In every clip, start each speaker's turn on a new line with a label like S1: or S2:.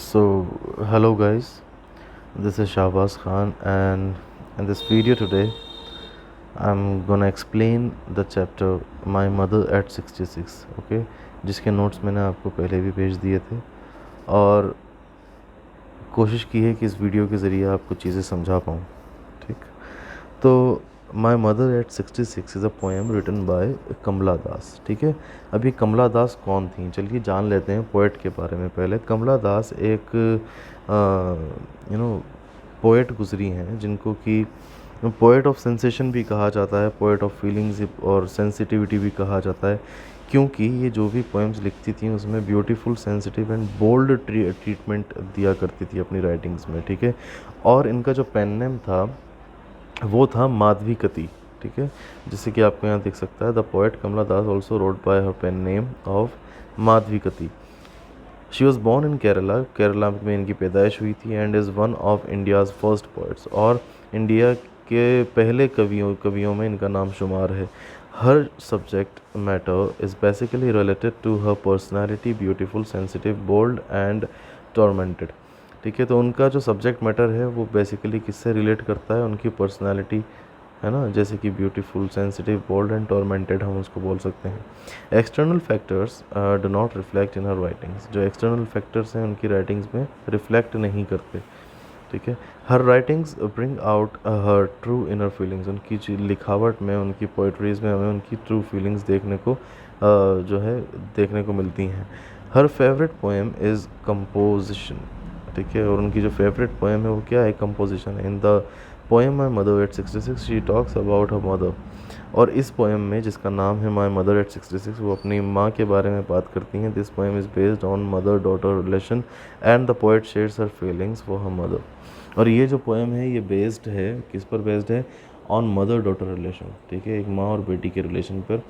S1: So, hello guys, this is Shahbaz Khan, and in this video today, I'm gonna explain the chapter My Mother at 66, okay, जिसके notes मैंने आपको पहले भी भेज दिए थे और कोशिश की है कि इस वीडियो के ज़रिए आपको चीज़ें समझा पाऊँ। ठीक, तो my mother at 66 is a poem written by Kamala Das. ठीक है, अभी कमला दास कौन थी, चलिए जान लेते हैं पोएट के बारे में। पहले कमला दास एक पोएट गुजरी हैं जिनको कि पोएट ऑफ सेंसेशन भी कहा जाता है, पोएट ऑफ फीलिंग्स और सेंसिटिविटी भी कहा जाता है, क्योंकि ये जो भी पोएम्स लिखती थी उसमें beautiful, sensitive and bold treatment दिया करती थी अपनी राइटिंग्स में। ठीक है, और इनका जो पेन नेम था वो था माधवीकति। ठीक है, जैसे कि आपको यहाँ दिख सकता है, the poet Kamala Das also wrote by her pen name of Madhavikutty. She was born in Kerala, Kerala में इनकी पैदाइश हुई थी, and is one of India's first poets, और इंडिया के पहले कवियों में इनका नाम शुमार है। Her subject matter is basically related to her personality, beautiful, sensitive, bold and tormented. ठीक है, तो उनका जो सब्जेक्ट मैटर है वो बेसिकली किससे रिलेट करता है, उनकी पर्सनैलिटी, है ना, जैसे कि beautiful, sensitive, bold and tormented हम उसको बोल सकते हैं। External factors do not reflect in her writings, जो एक्सटर्नल फैक्टर्स हैं उनकी राइटिंग्स में रिफ्लेक्ट नहीं करते। ठीक है, her writings bring out her true inner feelings, उनकी लिखावट में, उनकी पोइट्रीज़ में हमें उनकी ट्रू फीलिंग्स देखने को जो है देखने को मिलती हैं। हर फेवरेट पोएम इज़ कंपोजिशन। ठीक है, और उनकी जो फेवरेट पोएम है वो क्या है, कंपोजिशन है। In the poem my mother at 66 she talks about her mother, और इस पोएम में जिसका नाम है माई मदर एट 66 वो अपनी माँ के बारे में बात करती हैं। This poem is based on mother daughter relation and the poet shares her feelings for her mother. और ये जो पोएम है ये बेस्ड है, किस पर बेस्ड है, ऑन मदर डॉटर रिलेशन। ठीक है, एक माँ और बेटी के रिलेशन पर,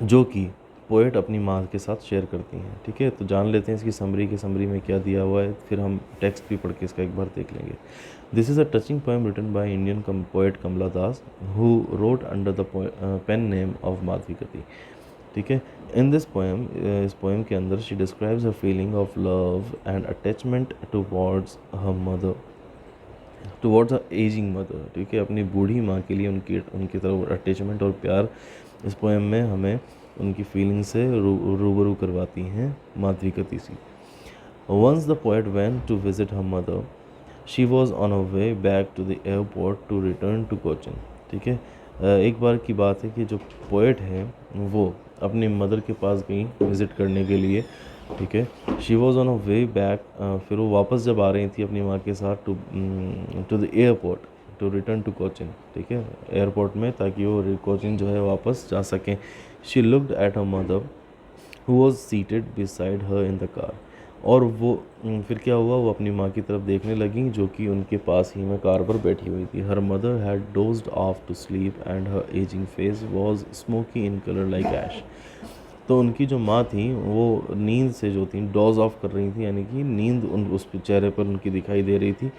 S1: जो कि पोएट अपनी माँ के साथ शेयर करती हैं। ठीक है, तो जान लेते हैं इसकी समरी में क्या दिया हुआ है, फिर हम टेक्स्ट भी पढ़ के इसका एक बार देख लेंगे। This is a touching poem written by Indian poet Kamala Das who wrote under the pen name of Madhavikutty. ठीक है, इन दिस पोएम, इस पोएम के अंदर she describes a feeling of love and attachment towards her mother, towards a aging mother. ठीक है, अपनी बूढ़ी माँ के लिए उनकी तरफ अटैचमेंट और प्यार इस पोएम में हमें उनकी फीलिंग से रूबरू करवाती हैं माधवीकति सी। Once the poet went to visit her mother, she was on a way back to the airport to return to Cochin. ठीक है, एक बार की बात है कि जो पोएट है वो अपनी मदर के पास गई विज़िट करने के लिए। ठीक है, she was on a way back, फिर वो वापस जब आ रही थी अपनी माँ के साथ to the airport to return to Cochin. ठीक है, एयरपोर्ट में, ताकि वो कोचिन जो है वापस जा सकें। She looked at her mother who was seated beside her in the car, और वो फिर क्या हुआ, वो अपनी माँ की तरफ देखने लगी जो कि उनके पास ही में कार पर बैठी हुई थी। Her mother had dozed off to sleep and her aging face was smoky in colour like ash. तो उनकी जो माँ थी वो नींद से जो थी डोज ऑफ कर रही थी, यानी कि नींद उस चेहरे पर उनकी दिखाई दे रही थी।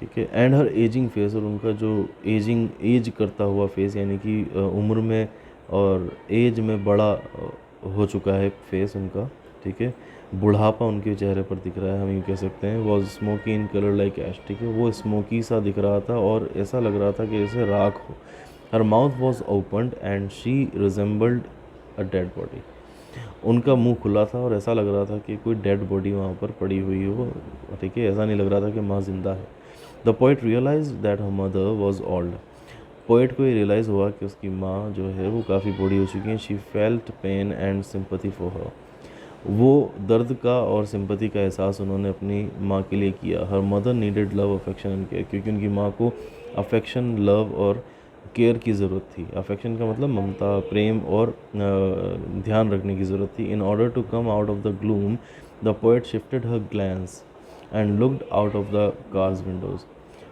S1: ठीक है, एंड हर एजिंग फेस, और उनका जो एज करता हुआ फेस, यानी कि उम्र में और एज में बड़ा हो चुका है फेस उनका। ठीक है, बुढ़ापा उनके चेहरे पर दिख रहा है, हम यूँ कह सकते हैं। Was smoky in colour like ash. ठीक है, वो स्मोकी सा दिख रहा था और ऐसा लग रहा था कि जैसे राख हो। हर mouth was opened and she resembled a dead body, उनका मुंह खुला था और ऐसा लग रहा था कि कोई डेड बॉडी वहाँ पर पड़ी हुई हो। ठीक है, ऐसा नहीं लग रहा था कि माँ जिंदा है। The poet realise that her mother was old, poet को ये रियलाइज़ हुआ कि उसकी माँ जो है वो काफ़ी बूढ़ी हो चुकी हैं। She felt pain and sympathy for her, वो दर्द का और सिंपैथी का एहसास उन्होंने अपनी माँ के लिए किया। Her mother needed love, affection and care, क्योंकि उनकी माँ को अफेक्शन, लव और केयर की ज़रूरत थी। अफेक्शन का मतलब ममता, प्रेम और ध्यान रखने की ज़रूरत थी। In order to come out of the gloom the poet shifted her glance and looked out of the car's windows.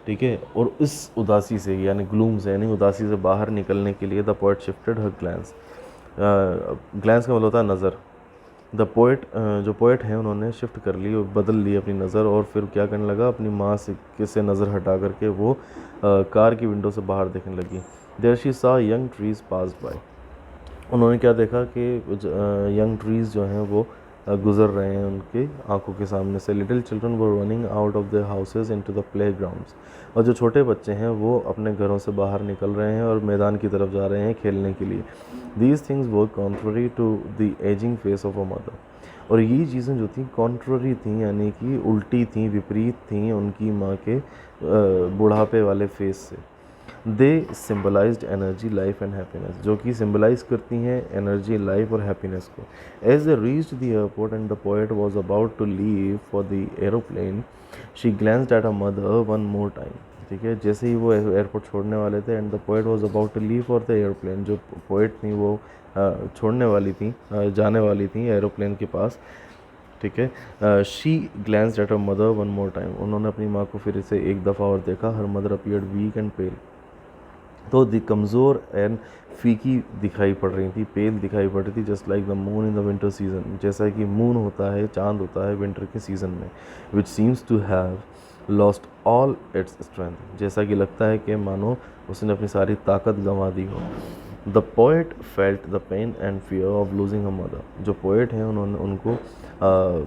S1: ठीक है, और इस उदासी से, यानी ग्लूम से, यानी उदासी से बाहर निकलने के लिए the poet shifted her glance, glance का मतलब होता है नज़र। द पोएट, जो पोएट हैं उन्होंने शिफ्ट कर ली और बदल ली अपनी नज़र, और फिर क्या करने लगा, अपनी माँ से नज़र हटा करके वो कार की विंडो से बाहर देखने लगी। देयर शी सा यंग ट्रीज पास बाय, उन्होंने क्या देखा कि यंग ट्रीज़ जो हैं वो गुज़र रहे हैं उनके आंखों के सामने से। Little children were running out of their houses into the play grounds, और जो छोटे बच्चे हैं वो अपने घरों से बाहर निकल रहे हैं और मैदान की तरफ जा रहे हैं खेलने के लिए। These things were contrary to the ageing face of a mother, और ये चीज़ें जो थी कॉन्ट्ररी थी, यानी कि उल्टी थी, विपरीत थी उनकी माँ के बुढ़ापे वाले फेस से। They symbolized energy, life and happiness, जो कि सिम्बलाइज करती हैं एनर्जी, लाइफ और हैप्पीनेस को। As they reached the airport and the poet was about to leave for the aeroplane, she glanced at a mother one more time. ठीक है, जैसे ही वो एयरपोर्ट छोड़ने वाले थे, and the poet was about to leave for the aeroplane, जो poet थी वो छोड़ने वाली थी, जाने वाली थी एरोप्लेन के पास। ठीक है, she glanced at her mother one more time, उन्होंने अपनी माँ को फिर से एक दफ़ा और देखा। Her mother appeared weak and pale, तो दी कमज़ोर एंड फीकी दिखाई पड़ रही थी, पेल दिखाई पड़ रही थी। Just like the moon in the winter season, जैसा कि मून होता है, चांद होता है विंटर के सीज़न में। Which seems to have lost all its strength, जैसा कि लगता है कि मानो उसने अपनी सारी ताकत गंवा दी हो। The poet felt the pain and fear of losing a mother, जो पोएट हैं उन्होंने उनको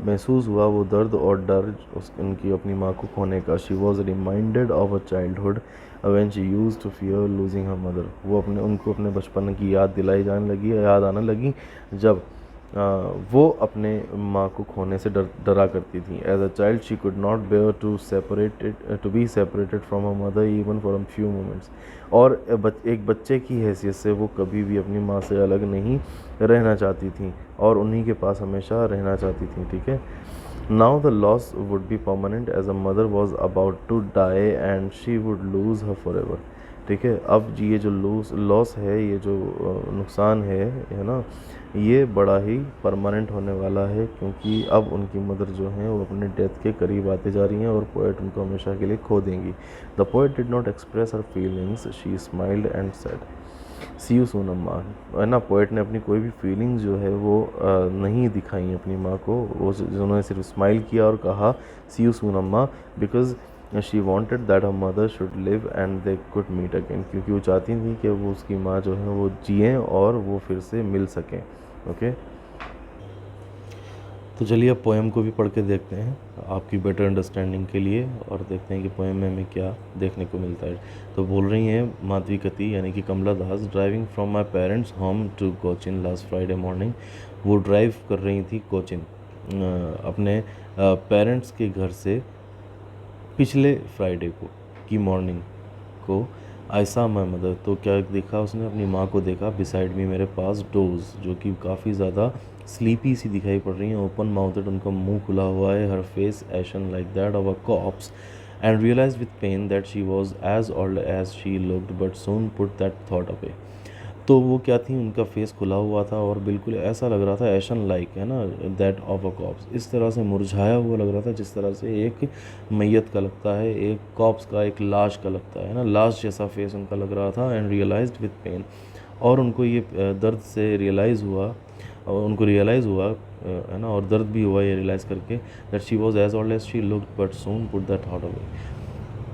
S1: महसूस हुआ वो दर्द और डर उनकी अपनी माँ को खोने का। She was reminded of a childhood when she used to fear losing her mother, वो उनको अपने बचपन की याद दिलाई जाने लगी, याद आने लगी जब वो अपने माँ को खोने से डरा करती थी। As a child she could not bear to be separated from a mother even for a few moments, और एक बच्चे की हैसियत से वो कभी भी अपनी माँ से अलग नहीं रहना चाहती थी और उन्हीं के पास हमेशा रहना चाहती थी। ठीक है, now the loss would be permanent as a mother was about to die and she would lose her for ever. ठीक है, अब ये जो लॉस है, ये जो नुकसान है ना, ये बड़ा ही परमानेंट होने वाला है, क्योंकि अब उनकी मदर जो हैं वो अपने डेथ के करीब आते जा रही हैं और पोएट उनको हमेशा के लिए खो देंगी। The poet did not express her feelings, she smiled and said see you soon Amma, है ना। पोएट ने अपनी कोई भी फीलिंग्स जो है वो नहीं दिखाई अपनी माँ को, वो उन्होंने सिर्फ स्माइल किया और कहा सी you soon Amma, because she wanted that her mother should live and they could meet again, क्योंकि वो चाहती थी कि वो उसकी माँ जो है वो जिएँ और वो फिर से मिल सकें। ओके, तो चलिए अब पोएम को भी पढ़ के देखते हैं आपकी बेटर अंडरस्टैंडिंग के लिए, और देखते हैं कि पोएम में हमें क्या देखने को मिलता है। तो बोल रही हैं माधवीकति यानी कि Kamala Das, driving from my parents home to Cochin last Friday morning. वो ड्राइव कर रही थी कोचिन, अपने पेरेंट्स के घर से पिछले फ्राइडे को की मॉर्निंग को। आई सॉ माई मदर, तो क्या देखा उसने, अपनी माँ को देखा। बिसाइड मी, मेरे पास। डोज, जो कि काफ़ी ज़्यादा स्लीपी सी दिखाई पड़ रही हैं, ओपन माउथेड, उनका मुंह खुला हुआ है। Her face ashen like that of a corpse, and realize with pain that she was as old as she looked, but soon put that thought away. तो वो क्या थी, उनका फेस खुला हुआ था और बिल्कुल ऐसा लग रहा था, एशन लाइक, है ना, दैट ऑफ अ कॉप्स, इस तरह से मुरझाया हुआ लग रहा था जिस तरह से एक मैयत का लगता है, एक कॉप्स का, एक लाश का लगता है ना, लाश जैसा फेस उनका लग रहा था। एंड रियलाइज्ड विथ पेन, और उनको ये दर्द से रियलाइज़ हुआ, और उनको रियलाइज़ हुआ, है ना, और दर्द भी हुआ ये रियलाइज़ करके, that she was as old as she looked but soon put that thought away,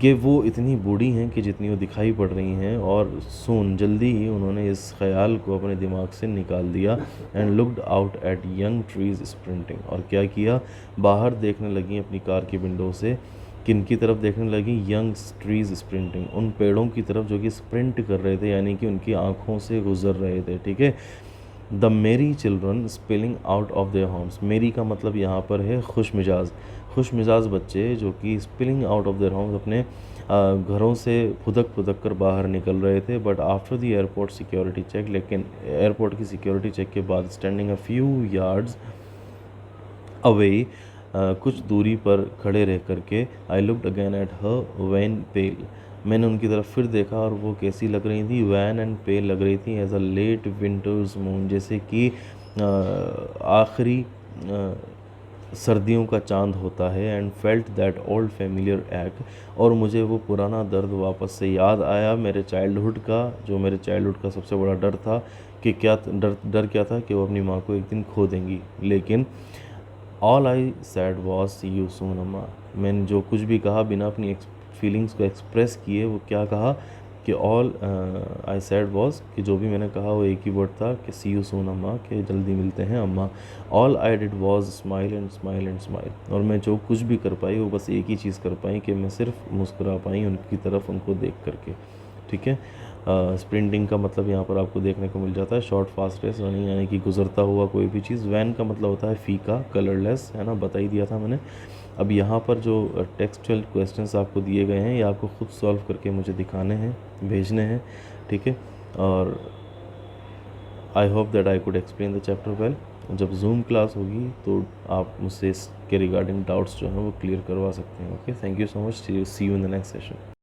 S1: कि वो इतनी बूढ़ी हैं कि जितनी वो दिखाई पड़ रही हैं, और सून जल्दी ही उन्होंने इस ख्याल को अपने दिमाग से निकाल दिया। And looked out at young trees sprinting, और क्या किया, बाहर देखने लगी अपनी कार की विंडो से। किन की तरफ देखने लगी, यंग ट्रीज स्प्रिंटिंग, उन पेड़ों की तरफ जो कि स्प्रिंट कर रहे थे, यानी कि उनकी आंखों से गुजर रहे थे। ठीक है, द मेरी children spilling out of their homes, मेरी का मतलब यहाँ पर है खुश मिजाज, खुश मिजाज बच्चे जो कि spilling out of their homes, अपने घरों से फुदक फुदक कर बाहर निकल रहे थे। But after the airport security check, लेकिन एयरपोर्ट की सिक्योरिटी चेक के बाद, standing a few yards away, कुछ दूरी पर खड़े रह करके, I looked again at her wan pale, मैंने उनकी तरफ फिर देखा और वो कैसी लग रही थी, वैन एंड पेल लग रही थी, as a late winter's moon, जैसे कि आखिरी सर्दियों का चांद होता है। And felt that old familiar act, और मुझे वो पुराना दर्द वापस से याद आया, मेरे चाइल्डहुड का, जो मेरे चाइल्डहुड का सबसे बड़ा डर था, कि क्या डर क्या था, कि वो अपनी माँ को एक दिन खो देंगी। लेकिन all I said was see you soon Amma, मैंने जो कुछ भी कहा बिना अपनी फीलिंग्स को एक्सप्रेस किए, वो क्या कहा कि ऑल आई सेड वॉज कि जो भी मैंने कहा वो एक ही वर्ड था कि सी यू सून अम्मा, कि जल्दी मिलते हैं अम्मा। All I did was smile and smile and smile, और मैं जो कुछ भी कर पाई वो बस एक ही चीज़ कर पाई कि मैं सिर्फ मुस्कुरा पाई उनकी तरफ, उनको देख करके। ठीक है। स्प्रिंटिंग का मतलब यहाँ पर आपको देखने को मिल जाता है शॉर्ट फास्ट रेस रनिंग, यानी कि गुजरता हुआ कोई भी चीज़। वैन का मतलब होता है फीका, कलरलेस, है ना, बता ही दिया था मैंने। अब यहाँ पर जो टेक्सचुअल क्वेश्चंस आपको दिए गए हैं ये आपको खुद सॉल्व करके मुझे दिखाने हैं, भेजने हैं। ठीक है। और I hope that I could explain the chapter well. जब जूम क्लास होगी तो आप मुझसे इसके रिगार्डिंग डाउट्स जो हैं वो क्लियर करवा सकते हैं। Okay, thank you so much, see you in the next session.